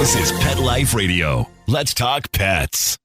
This is Pet Life Radio. Let's talk pets.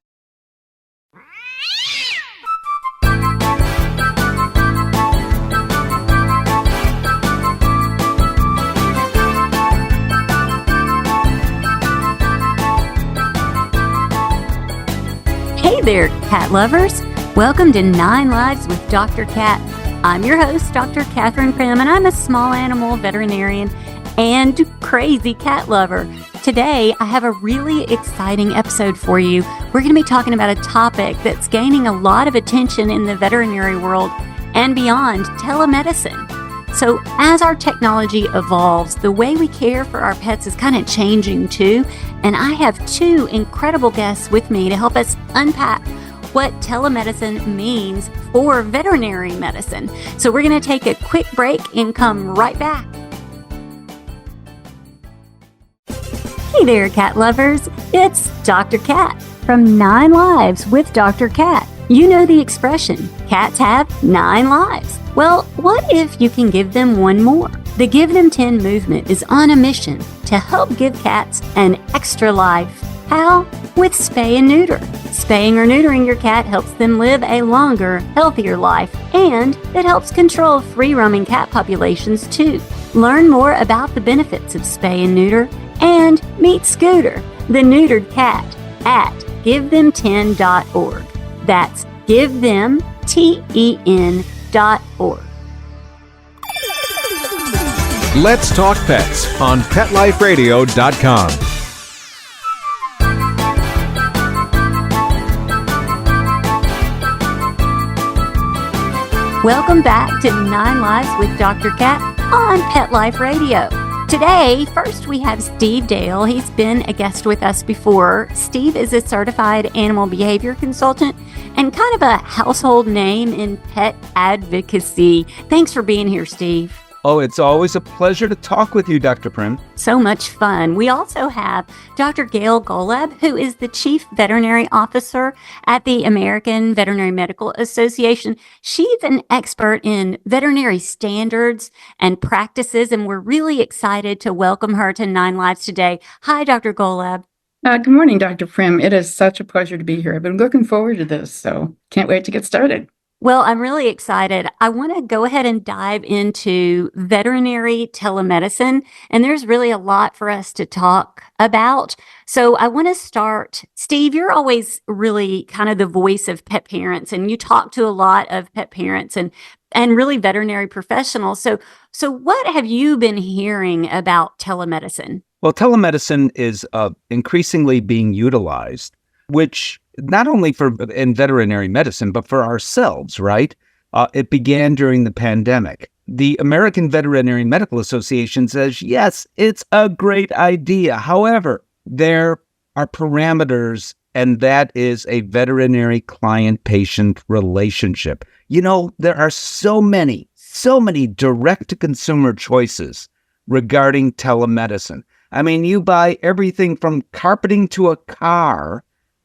Hey there, cat lovers. Welcome to 9 Lives with Dr. Cat. I'm your host, Dr. Catherine Prim, and I'm a small animal veterinarian and crazy cat lover. Today, I have a really exciting episode for you. We're going to be talking about a topic that's gaining a lot of attention in the veterinary world and beyond, telemedicine. So as our technology evolves, the way we care for our pets is kind of changing too. And I have 2 incredible guests with me to help us unpack what telemedicine means for veterinary medicine. So we're going to take a quick break and come right back. Hey there, cat lovers. It's Dr. Cat from 9 Lives with Dr. Cat. You know the expression, cats have 9 lives. Well, what if you can give them one more? The Give Them 10 movement is on a mission to help give cats an extra life. How? With spay and neuter. Spaying or neutering your cat helps them live a longer, healthier life, and it helps control free-roaming cat populations too. Learn more about the benefits of spay and neuter and meet Scooter, the neutered cat, at GiveThem10.org. That's GiveThem10.org. Let's Talk Pets on PetLifeRadio.com. Welcome back to 9 Lives with Dr. Cat on Pet Life Radio. Today, first we have Steve Dale. He's been a guest with us before. Steve is a certified animal behavior consultant and kind of a household name in pet advocacy. Thanks for being here, Steve. Oh, it's always a pleasure to talk with you, Dr. Prim. So much fun. We also have Dr. Gail Golab, who is the Chief Veterinary Officer at the American Veterinary Medical Association. She's an expert in veterinary standards and practices, and we're really excited to welcome her to 9 Lives today. Hi, Dr. Golab. Good morning, Dr. Prim. It is such a pleasure to be here. I've been looking forward to this, so can't wait to get started. Well, I'm really excited. I want to go ahead and dive into veterinary telemedicine, and there's really a lot for us to talk about. So I want to start, Steve, you're always really kind of the voice of pet parents, and you talk to a lot of pet parents and really veterinary professionals. So what have you been hearing about telemedicine? Well, telemedicine is increasingly being utilized, which not only in veterinary medicine, but for ourselves, right? It began during the pandemic. The American Veterinary Medical Association says, yes, it's a great idea. However, there are parameters, and that is a veterinary client-patient relationship. You know, there are so many direct-to-consumer choices regarding telemedicine. I mean, you buy everything from carpeting to a car,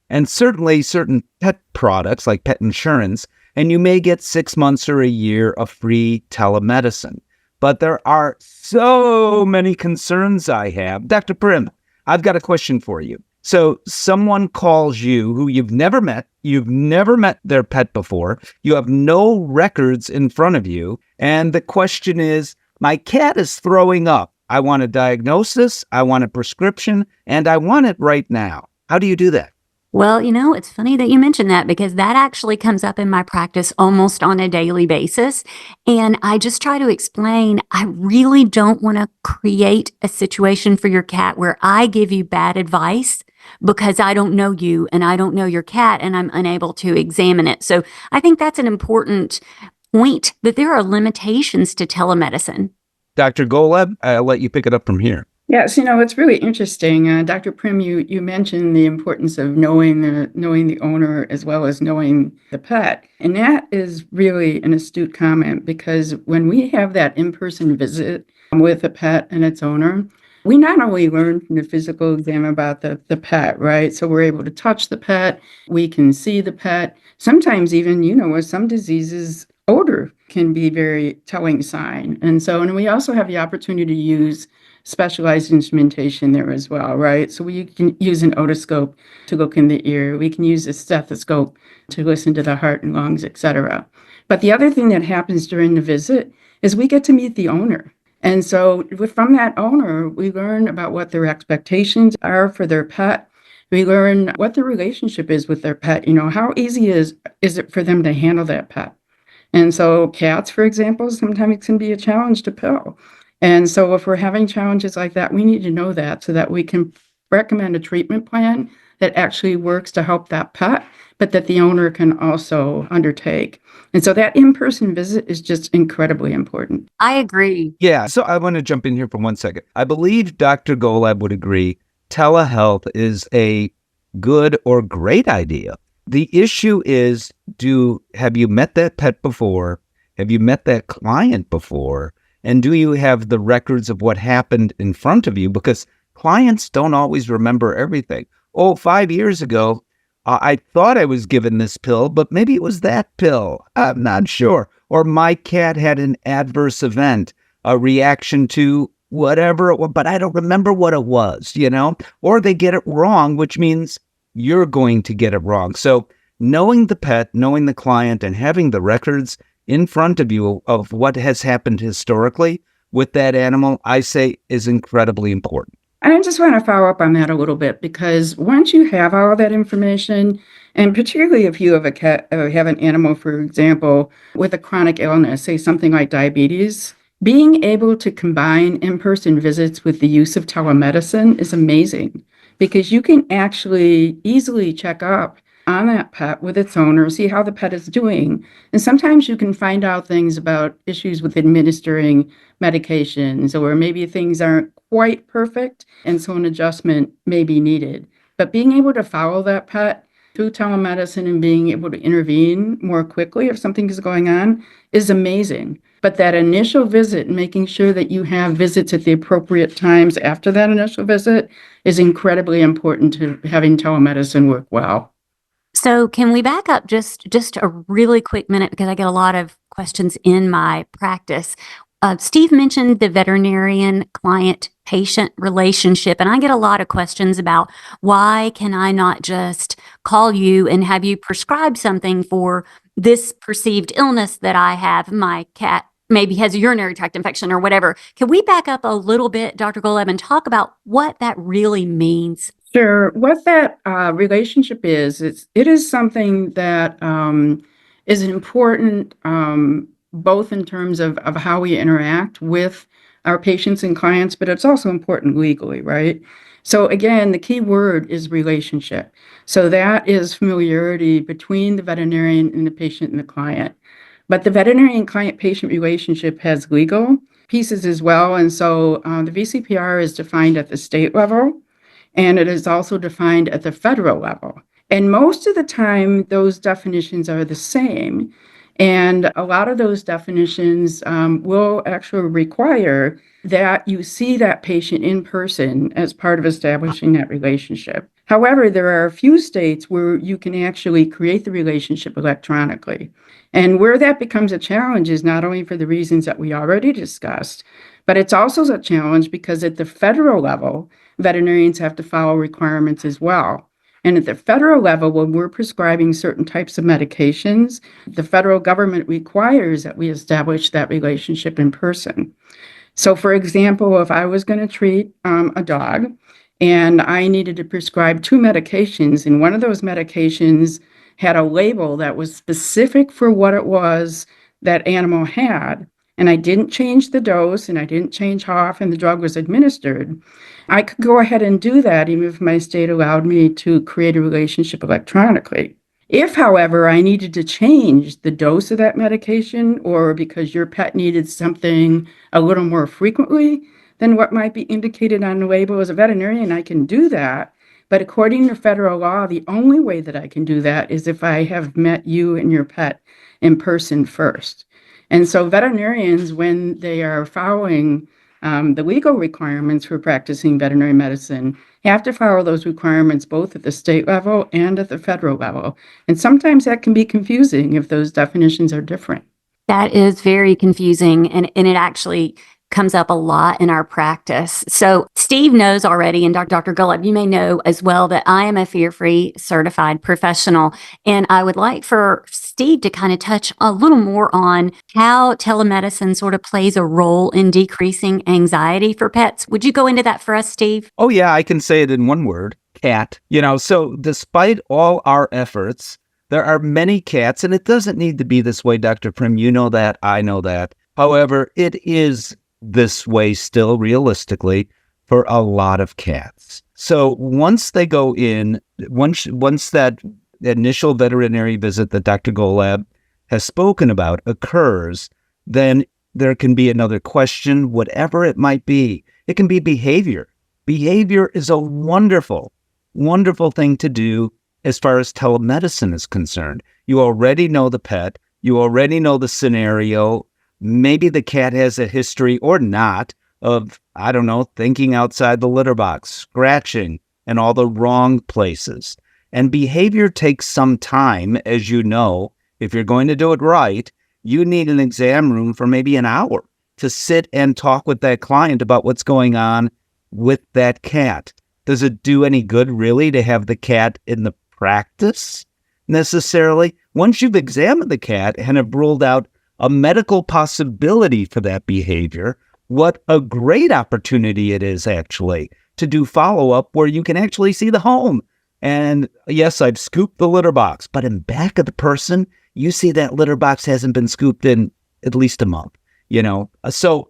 and certainly certain pet products like pet insurance, and you may get 6 months or a year of free telemedicine. But there are so many concerns I have. Dr. Prim, I've got a question for you. So someone calls you who you've never met their pet before, you have no records in front of you, and the question is, my cat is throwing up. I want a diagnosis, I want a prescription, and I want it right now. How do you do that? Well, you know, it's funny that you mentioned that because that actually comes up in my practice almost on a daily basis. And I just try to explain, I really don't want to create a situation for your cat where I give you bad advice because I don't know you and I don't know your cat and I'm unable to examine it. So I think that's an important point, that there are limitations to telemedicine. Dr. Golab, I'll let you pick it up from here. Yes, you know, it's really interesting. Dr. Prim, you mentioned the importance of knowing the owner as well as knowing the pet. And that is really an astute comment, because when we have that in-person visit with a pet and its owner, we not only learn from the physical exam about the pet, right? So we're able to touch the pet, we can see the pet. Sometimes even, you know, with some diseases, odor can be very telling sign. And we also have the opportunity to use specialized instrumentation there as well, right? So we can use an otoscope to look in the ear. We can use a stethoscope to listen to the heart and lungs, etc. But the other thing that happens during the visit is we get to meet the owner. And so from that owner, we learn about what their expectations are for their pet. We learn what the relationship is with their pet. How easy is it for them to handle that pet? And so cats, for example, sometimes it can be a challenge to pill. And so if we're having challenges like that, we need to know that so that we can recommend a treatment plan that actually works to help that pet, but that the owner can also undertake. And so that in-person visit is just incredibly important. I agree. Yeah, so I want to jump in here for 1 second. I believe Dr. Golab would agree telehealth is a good or great idea. The issue is, have you met that pet before? Have you met that client before? And do you have the records of what happened in front of you? Because clients don't always remember everything. 5 years ago, I thought I was given this pill, but maybe it was that pill. I'm not sure. Or my cat had an adverse event, a reaction to whatever it was, but I don't remember what it was, Or they get it wrong, which means you're going to get it wrong. So knowing the pet, knowing the client, and having the records in front of you of what has happened historically with that animal, I say is incredibly important. And I just want to follow up on that a little bit, because once you have all that information, and particularly if you have a cat or have an animal, for example, with a chronic illness, say something like diabetes, being able to combine in-person visits with the use of telemedicine is amazing, because you can actually easily check up on that pet with its owner, see how the pet is doing. And sometimes you can find out things about issues with administering medications, or maybe things aren't quite perfect, and so an adjustment may be needed. But being able to follow that pet through telemedicine and being able to intervene more quickly if something is going on is amazing. But that initial visit, making sure that you have visits at the appropriate times after that initial visit, is incredibly important to having telemedicine work well. So can we back up just a really quick minute, because I get a lot of questions in my practice. Steve mentioned the veterinarian client-patient relationship, and I get a lot of questions about why can I not just call you and have you prescribe something for this perceived illness that I have? My cat maybe has a urinary tract infection or whatever. Can we back up a little bit, Dr. Golab, and talk about what that really means? Sure. What that relationship is, it is something that is important, both in terms of how we interact with our patients and clients, but it's also important legally, right? So again, the key word is relationship. So that is familiarity between the veterinarian and the patient and the client. But the veterinarian client-patient relationship has legal pieces as well. And so the VCPR is defined at the state level, and it is also defined at the federal level. And most of the time, those definitions are the same. And a lot of those definitions will actually require that you see that patient in person as part of establishing that relationship. However, there are a few states where you can actually create the relationship electronically. And where that becomes a challenge is not only for the reasons that we already discussed, but it's also a challenge because at the federal level, veterinarians have to follow requirements as well. And at the federal level, when we're prescribing certain types of medications, the federal government requires that we establish that relationship in person. So, for example, if I was going to treat a dog and I needed to prescribe 2 medications, and one of those medications had a label that was specific for what it was that animal had, and I didn't change the dose and I didn't change how often the drug was administered, I could go ahead and do that even if my state allowed me to create a relationship electronically. If, however, I needed to change the dose of that medication, or because your pet needed something a little more frequently than what might be indicated on the label, as a veterinarian, I can do that. But according to federal law, the only way that I can do that is if I have met you and your pet in person first. And so veterinarians, when they are following the legal requirements for practicing veterinary medicine, have to follow those requirements both at the state level and at the federal level. And sometimes that can be confusing if those definitions are different. That is very confusing, and it actually comes up a lot in our practice. So Steve knows already, and Dr. Golab, you may know as well, that I am a fear-free certified professional. And I would like for Steve to kind of touch a little more on how telemedicine sort of plays a role in decreasing anxiety for pets. Would you go into that for us, Steve? Oh, yeah, I can say it in one word, cat. So despite all our efforts, there are many cats, and it doesn't need to be this way, Dr. Prim. You know that, I know that. However, it is this way still realistically for a lot of cats. So once they go in, once that initial veterinary visit that Dr. Golab has spoken about occurs, then there can be another question, whatever it might be. It can be behavior. Behavior is a wonderful, wonderful thing to do as far as telemedicine is concerned. You already know the pet. You already know the scenario. Maybe the cat has a history or not of, I don't know, thinking outside the litter box, scratching, and all the wrong places. And behavior takes some time, as you know. If you're going to do it right, you need an exam room for maybe an hour to sit and talk with that client about what's going on with that cat. Does it do any good, really, to have the cat in the practice necessarily? Once you've examined the cat and have ruled out a medical possibility for that behavior, what a great opportunity it is actually to do follow-up where you can actually see the home. And yes, I've scooped the litter box, but in back of the person, you see that litter box hasn't been scooped in at least a month, So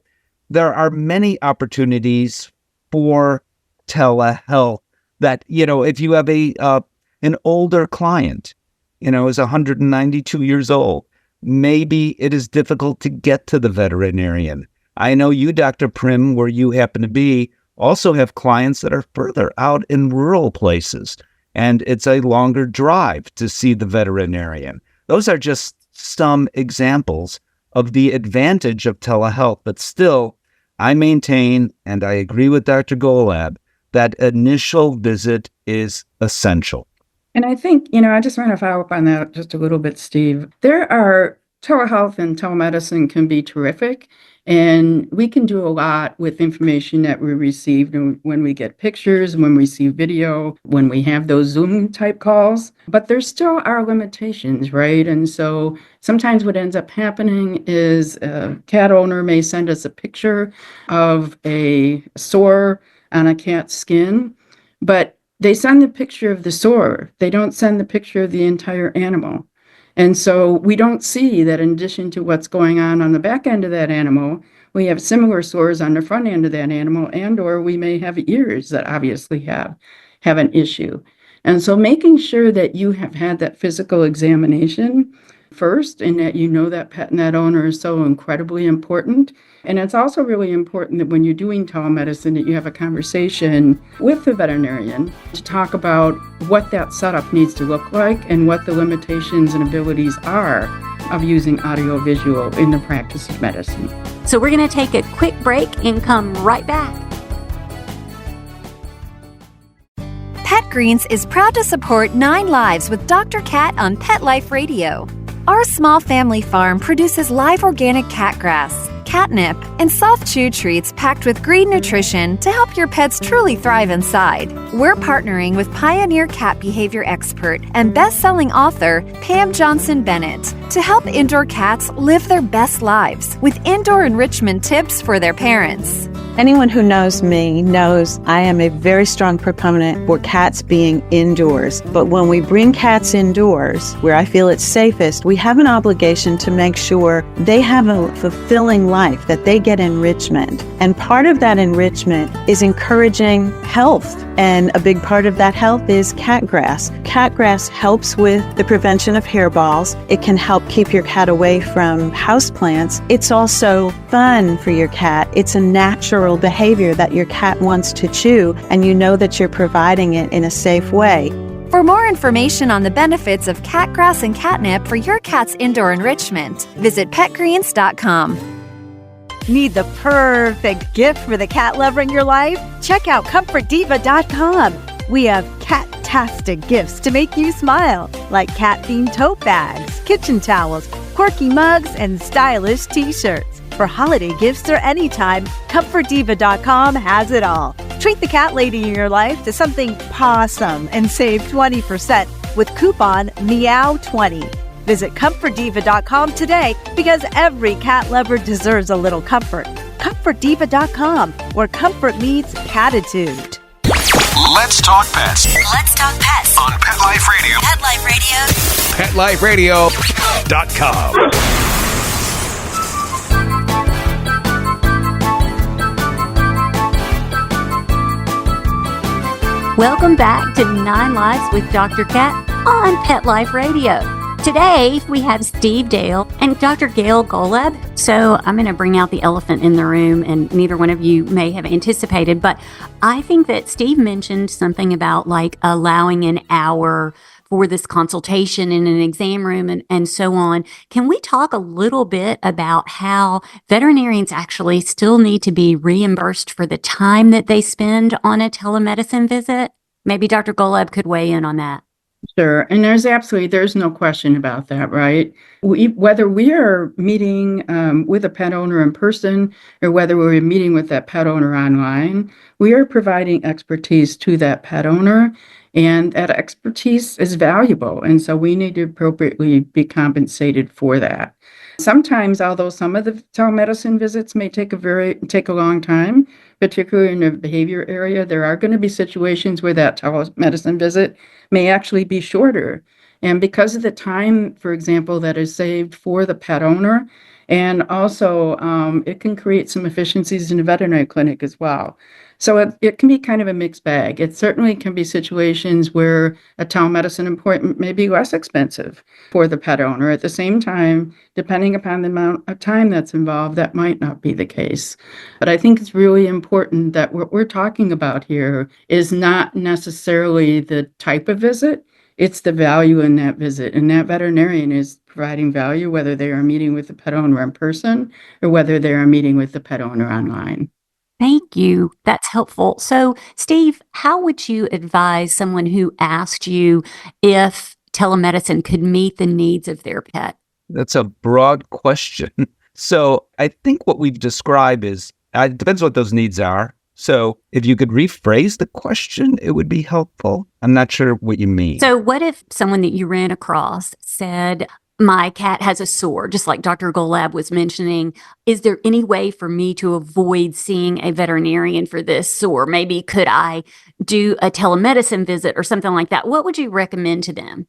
there are many opportunities for telehealth that, if you have an older client, is 192 years old, maybe it is difficult to get to the veterinarian. I know you, Dr. Prim, where you happen to be, also have clients that are further out in rural places, and it's a longer drive to see the veterinarian. Those are just some examples of the advantage of telehealth, but still, I maintain, and I agree with Dr. Golab, that initial visit is essential. And I think, I just want to follow up on that just a little bit, Steve. Telehealth and telemedicine can be terrific, and we can do a lot with information that we receive when we get pictures, when we see video, when we have those Zoom type calls. But there still are limitations, right? And so sometimes what ends up happening is a cat owner may send us a picture of a sore on a cat's skin, but they send the picture of the sore. They don't send the picture of the entire animal. And so we don't see that in addition to what's going on the back end of that animal, we have similar sores on the front end of that animal, and or we may have ears that obviously have an issue. And so making sure that you have had that physical examination first, and that that pet and that owner is so incredibly important. And it's also really important that when you're doing telemedicine, that you have a conversation with the veterinarian to talk about what that setup needs to look like and what the limitations and abilities are of using audiovisual in the practice of medicine. So we're going to take a quick break and come right back. Pet Greens is proud to support 9 Lives with Dr. Cat on Pet Life Radio. Our small family farm produces live organic cat grass, catnip, and soft chew treats packed with green nutrition to help your pets truly thrive inside. We're partnering with pioneer cat behavior expert and best-selling author Pam Johnson-Bennett to help indoor cats live their best lives with indoor enrichment tips for their parents. Anyone who knows me knows I am a very strong proponent for cats being indoors. But when we bring cats indoors, where I feel it's safest, we have an obligation to make sure they have a fulfilling life, that they get enrichment. And part of that enrichment is encouraging health. And a big part of that health is cat grass. Cat grass helps with the prevention of hairballs. It can help keep your cat away from houseplants. It's also fun for your cat. It's a natural behavior that your cat wants to chew, and you know that you're providing it in a safe way. For more information on the benefits of cat grass and catnip for your cat's indoor enrichment, visit petgreens.com. Need the perfect gift for the cat lover in your life? Check out ComfortDiva.com. We have cat-tastic gifts to make you smile, like cat-themed tote bags, kitchen towels, quirky mugs, and stylish t-shirts. For holiday gifts or anytime, ComfortDiva.com has it all. Treat the cat lady in your life to something pawsome and save 20% with coupon MEOW20. Visit ComfortDiva.com today because every cat lover deserves a little comfort. ComfortDiva.com, where comfort meets catitude. Let's talk pets Let's talk pets on Pet Life Radio. Pet Life Radio. PetLifeRadio.com. Welcome back to 9 Lives with Dr. Cat on Pet Life Radio. Today, we have Steve Dale and Dr. Gail Golab. So I'm going to bring out the elephant in the room, and neither one of you may have anticipated, but I think that Steve mentioned something about like allowing an hour for this consultation in an exam room and so on. Can we talk a little bit about how veterinarians actually still need to be reimbursed for the time that they spend on a telemedicine visit? Maybe Dr. Golab could weigh in on that. Sure. And there's no question about that, right? Whether we are meeting with a pet owner in person or whether we're meeting with that pet owner online, we are providing expertise to that pet owner, and that expertise is valuable. And so we need to appropriately be compensated for that. Sometimes, although some of the telemedicine visits may take a long time, particularly in the behavior area, there are going to be situations where that telemedicine visit may actually be shorter. And because of the time, for example, that is saved for the pet owner, and also it can create some efficiencies in the veterinary clinic as well. So it can be kind of a mixed bag. It certainly can be situations where a telemedicine appointment may be less expensive for the pet owner. At the same time, depending upon the amount of time that's involved, that might not be the case. But I think it's really important that what we're talking about here is not necessarily the type of visit, it's the value in that visit. And that veterinarian is providing value, whether they are meeting with the pet owner in person or whether they are meeting with the pet owner online. Thank you. That's helpful. So, Steve, how would you advise someone who asked you if telemedicine could meet the needs of their pet? That's a broad question. So I think what we've described is, it depends what those needs are. So if you could rephrase the question, it would be helpful. I'm not sure what you mean. So what if someone that you ran across said, my cat has a sore, just like Dr. Golab was mentioning. Is there any way for me to avoid seeing a veterinarian for this sore? Maybe could I do a telemedicine visit or something like that? What would you recommend to them?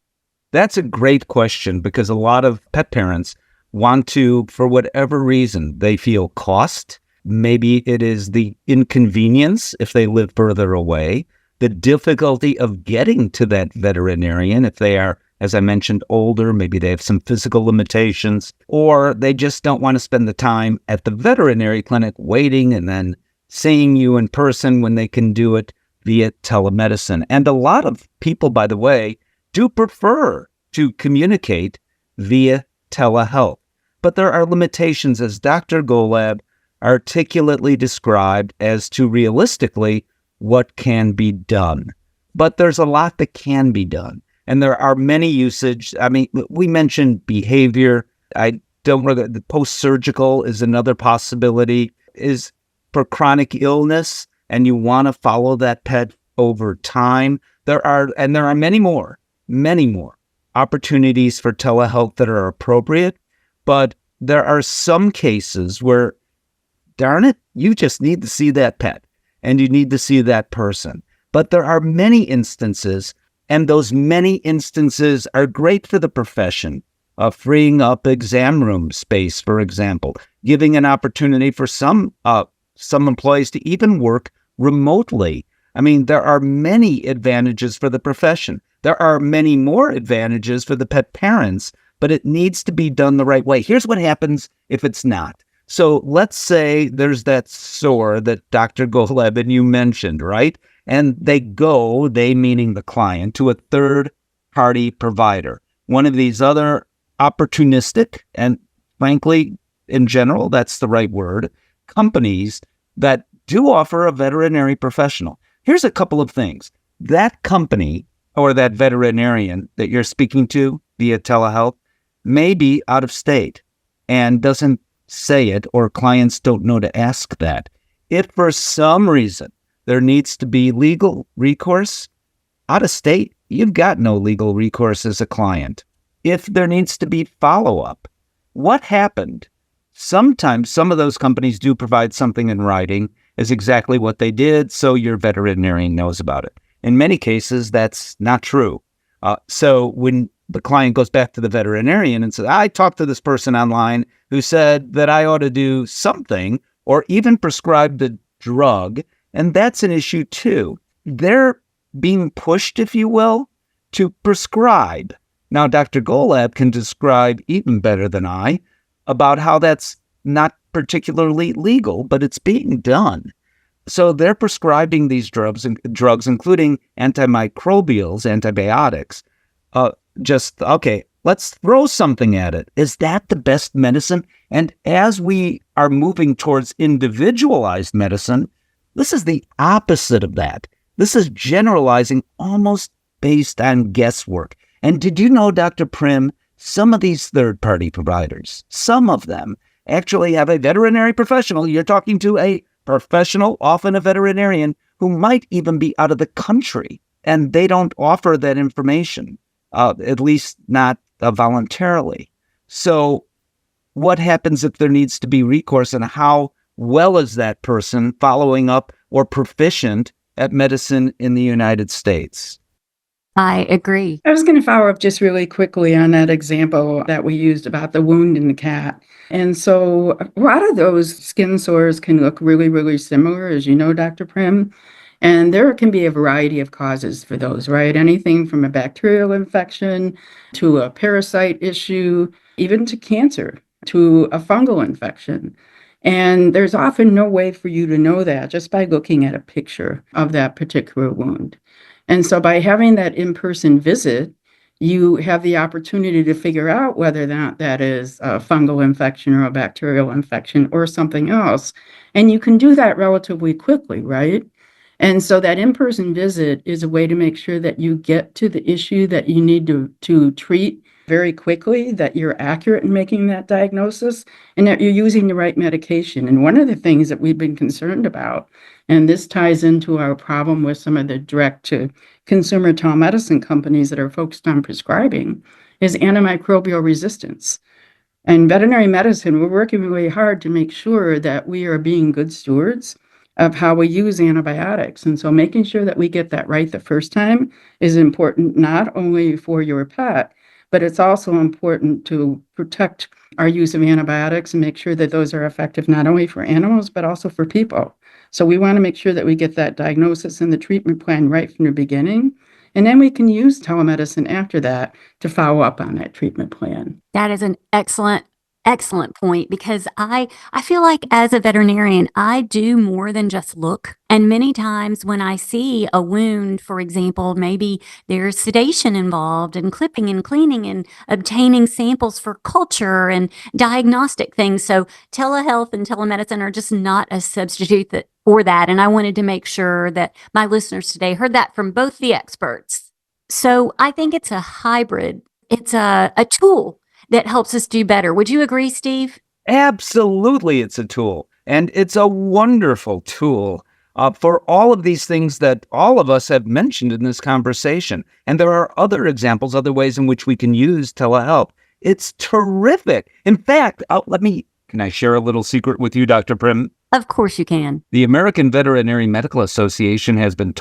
That's a great question because a lot of pet parents want to, for whatever reason, they feel cost. Maybe it is the inconvenience if they live further away, the difficulty of getting to that veterinarian if they are, as I mentioned, older, maybe they have some physical limitations, or they just don't want to spend the time at the veterinary clinic waiting and then seeing you in person when they can do it via telemedicine. And a lot of people, by the way, do prefer to communicate via telehealth. But there are limitations, as Dr. Golab articulately described, as to realistically what can be done. But there's a lot that can be done. And there are many usage. I mean, we mentioned behavior. I don't know that the post-surgical is another possibility, is for chronic illness, and you want to follow that pet over time. There are many more opportunities for telehealth that are appropriate. But there are some cases where, darn it, you just need to see that pet and you need to see that person. But there are many instances, and those many instances are great for the profession, freeing up exam room space, for example, giving an opportunity for some employees to even work remotely. I mean, there are many advantages for the profession. There are many more advantages for the pet parents, but it needs to be done the right way. Here's what happens if it's not. So let's say there's that sore that Dr. Golab and you mentioned, right? And they meaning the client, to a third-party provider. One of these other opportunistic, and frankly, in general, that's the right word, companies that do offer a veterinary professional. Here's a couple of things. That company or that veterinarian that you're speaking to via telehealth may be out of state and doesn't say it or clients don't know to ask that. If for some reason there needs to be legal recourse, out of state, you've got no legal recourse as a client. If there needs to be follow-up, what happened? Sometimes some of those companies do provide something in writing as exactly what they did, so your veterinarian knows about it. In many cases, that's not true. So when the client goes back to the veterinarian and says, I talked to this person online who said that I ought to do something or even prescribe the drug, and that's an issue too. They're being pushed, if you will, to prescribe. Now, Dr. Golab can describe even better than I about how that's not particularly legal, but it's being done. So they're prescribing these drugs, including antimicrobials, antibiotics. Let's throw something at it. Is that the best medicine? And as we are moving towards individualized medicine, this is the opposite of that. This is generalizing almost based on guesswork. And did you know, Dr. Prim, some of these third-party providers, some of them actually have a veterinary professional. You're talking to a professional, often a veterinarian, who might even be out of the country, and they don't offer that information, at least not voluntarily. So what happens if there needs to be recourse, and how well is that person following up or proficient at medicine in the United States? I agree. I was going to follow up just really quickly on that example that we used about the wound in the cat. And so a lot of those skin sores can look really, really similar, as you know, Dr. Prim. And there can be a variety of causes for those, right? Anything from a bacterial infection to a parasite issue, even to cancer, to a fungal infection. And there's often no way for you to know that just by looking at a picture of that particular wound. And so by having that in-person visit, you have the opportunity to figure out whether or not that is a fungal infection or a bacterial infection or something else. And you can do that relatively quickly, right? And so that in-person visit is a way to make sure that you get to the issue that you need to treat very quickly, that you're accurate in making that diagnosis, and that you're using the right medication. And one of the things that we've been concerned about, and this ties into our problem with some of the direct-to-consumer telemedicine companies that are focused on prescribing, is antimicrobial resistance. In veterinary medicine, we're working really hard to make sure that we are being good stewards of how we use antibiotics. And so making sure that we get that right the first time is important, not only for your pet, but it's also important to protect our use of antibiotics and make sure that those are effective not only for animals, but also for people. So we want to make sure that we get that diagnosis and the treatment plan right from the beginning. And then we can use telemedicine after that to follow up on that treatment plan. That is an excellent point, because I feel like as a veterinarian, I do more than just look. And many times when I see a wound, for example, maybe there's sedation involved and clipping and cleaning and obtaining samples for culture and diagnostic things. So telehealth and telemedicine are just not a substitute for that. And I wanted to make sure that my listeners today heard that from both the experts. So I think it's a hybrid. It's a tool that helps us do better. Would you agree, Steve? Absolutely, it's a tool. And it's a wonderful tool for all of these things that all of us have mentioned in this conversation. And there are other examples, other ways in which we can use telehealth. It's terrific. In fact, can I share a little secret with you, Dr. Prim? Of course you can. The American Veterinary Medical Association has been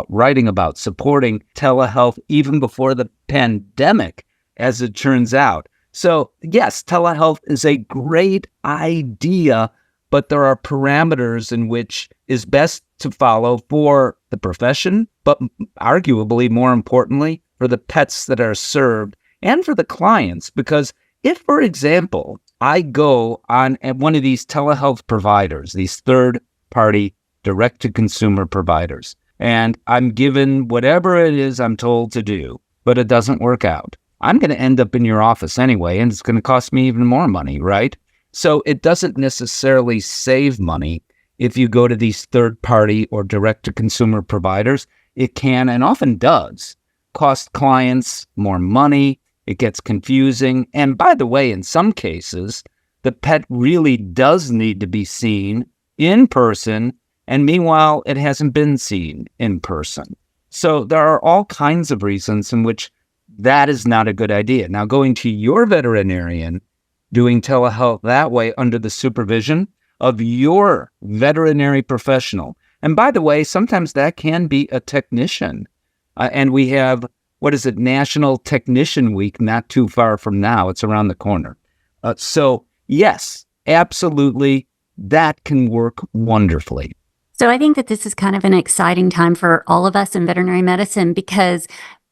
writing about, supporting telehealth even before the pandemic, as it turns out. So yes, telehealth is a great idea, but there are parameters in which is best to follow for the profession, but arguably more importantly, for the pets that are served and for the clients. Because if, for example, I go on one of these telehealth providers, these third-party direct-to-consumer providers, and I'm given whatever it is I'm told to do, but it doesn't work out, I'm going to end up in your office anyway, and it's going to cost me even more money, right? So it doesn't necessarily save money if you go to these third-party or direct-to-consumer providers. It can, and often does, cost clients more money. It gets confusing. And by the way, in some cases, the pet really does need to be seen in person, and meanwhile, it hasn't been seen in person. So there are all kinds of reasons in which that is not a good idea. Now, going to your veterinarian, doing telehealth that way under the supervision of your veterinary professional. And by the way, sometimes that can be a technician. And we have, National Technician Week, not too far from now. It's around the corner. So yes, absolutely, that can work wonderfully. So I think that this is kind of an exciting time for all of us in veterinary medicine because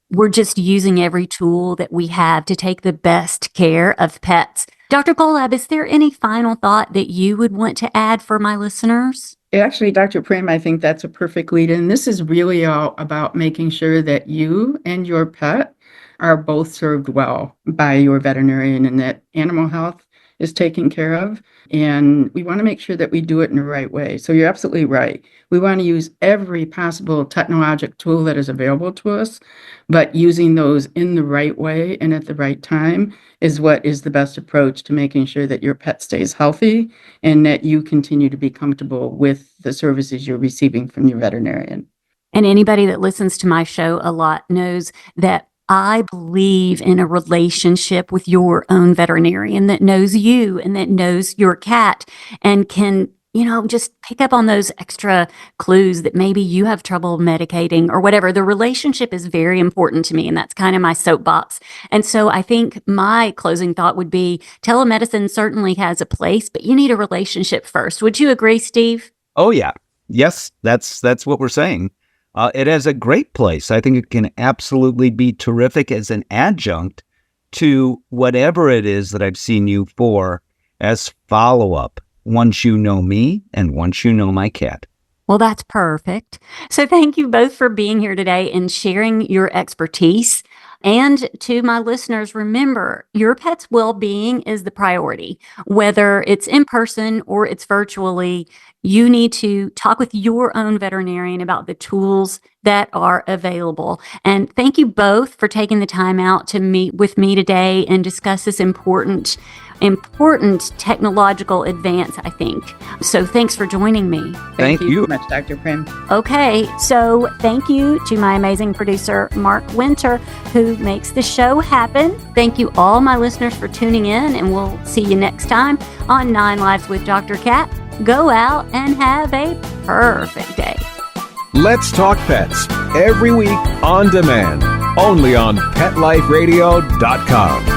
we're just using every tool that we have to take the best care of pets. Dr. Golab, is there any final thought that you would want to add for my listeners? Actually, Dr. Prim, I think that's a perfect lead in. This is really all about making sure that you and your pet are both served well by your veterinarian and that animal health is taken care of. And we want to make sure that we do it in the right way. So you're absolutely right. We want to use every possible technologic tool that is available to us, but using those in the right way and at the right time is what is the best approach to making sure that your pet stays healthy and that you continue to be comfortable with the services you're receiving from your veterinarian. And anybody that listens to my show a lot knows that I believe in a relationship with your own veterinarian that knows you and that knows your cat and can, just pick up on those extra clues that maybe you have trouble medicating or whatever. The relationship is very important to me, and that's kind of my soapbox. And so I think my closing thought would be telemedicine certainly has a place, but you need a relationship first. Would you agree, Steve? Oh, yeah. Yes, that's what we're saying. It has a great place. I think it can absolutely be terrific as an adjunct to whatever it is that I've seen you for as follow-up once you know me and once you know my cat. Well, that's perfect. So thank you both for being here today and sharing your expertise. And to my listeners, remember, your pet's well-being is the priority. Whether it's in person or it's virtually, you need to talk with your own veterinarian about the tools that are available. And thank you both for taking the time out to meet with me today and discuss this important technological advance, I think. So thanks for joining me. Thank you so much, Dr. Prim. Okay, so thank you to my amazing producer, Mark Winter, who makes the show happen. Thank you all my listeners for tuning in, and we'll see you next time on 9 Lives with Dr. Cat. Go out and have a perfect day. Let's Talk Pets, every week on demand, only on PetLifeRadio.com.